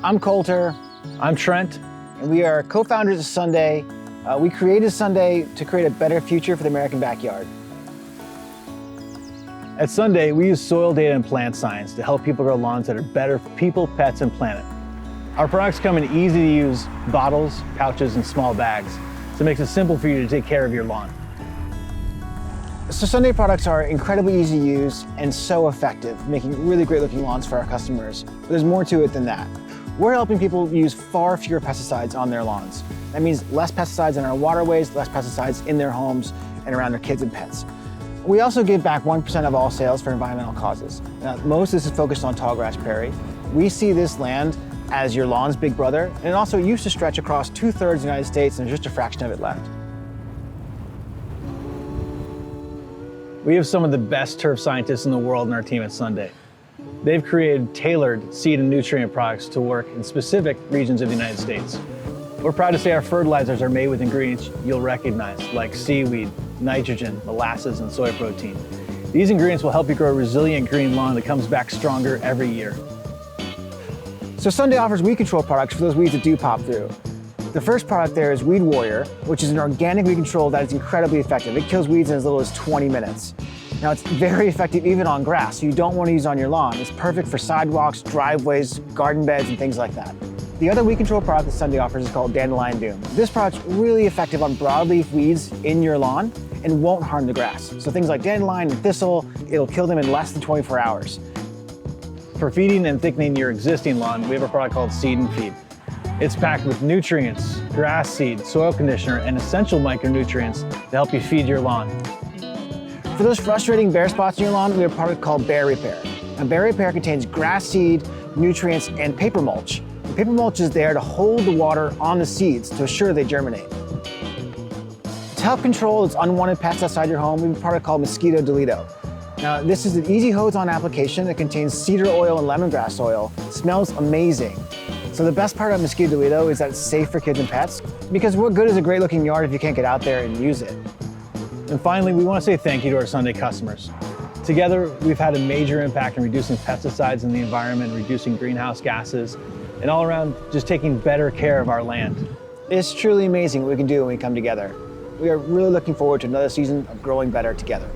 I'm Coulter. I'm Trent. And we are co-founders of Sunday. We created Sunday to create a better future for the American backyard. At Sunday, we use soil data and plant science to help people grow lawns that are better for people, pets, and planet. Our products come in easy-to-use bottles, pouches, and small bags, so it makes it simple for you to take care of your lawn. So Sunday products are incredibly easy to use and so effective, making really great looking lawns for our customers. But there's more to it than that. We're helping people use far fewer pesticides on their lawns. That means less pesticides in our waterways, less pesticides in their homes and around their kids and pets. We also give back 1% of all sales for environmental causes. Now, most of this is focused on tallgrass prairie. We see this land as your lawn's big brother, and it also used to stretch across 2/3 of the United States, and there's just a fraction of it left. We have some of the best turf scientists in the world in our team at Sunday. They've created tailored seed and nutrient products to work in specific regions of the United States. We're proud to say our fertilizers are made with ingredients you'll recognize, like seaweed, nitrogen, molasses, and soy protein. These ingredients will help you grow a resilient green lawn that comes back stronger every year. So Sunday offers weed control products for those weeds that do pop through. The first product there is Weed Warrior, which is an organic weed control that is incredibly effective. It kills weeds in as little as 20 minutes. Now, it's very effective even on grass, so you don't want to use it on your lawn. It's perfect for sidewalks, driveways, garden beds, and things like that. The other weed control product that Sunday offers is called Dandelion Doom. This product's really effective on broadleaf weeds in your lawn and won't harm the grass. So things like dandelion and thistle, it'll kill them in less than 24 hours. For feeding and thickening your existing lawn, we have a product called Seed and Feed. It's packed with nutrients, grass seed, soil conditioner, and essential micronutrients to help you feed your lawn. For those frustrating bare spots in your lawn, we have a product called Bare Repair. Now, Bare Repair contains grass seed, nutrients, and paper mulch. The paper mulch is there to hold the water on the seeds to assure they germinate. To help control those unwanted pests outside your home, we have a product called Mosquito Deleto. Now, this is an easy hose-on application that contains cedar oil and lemongrass oil. It smells amazing. So the best part of Mosquito Deleto is that it's safe for kids and pets, because what good is a great looking yard if you can't get out there and use it? And finally, we want to say thank you to our Sunday customers. Together, we've had a major impact in reducing pesticides in the environment, reducing greenhouse gases, and all around just taking better care of our land. It's truly amazing what we can do when we come together. We are really looking forward to another season of growing better together.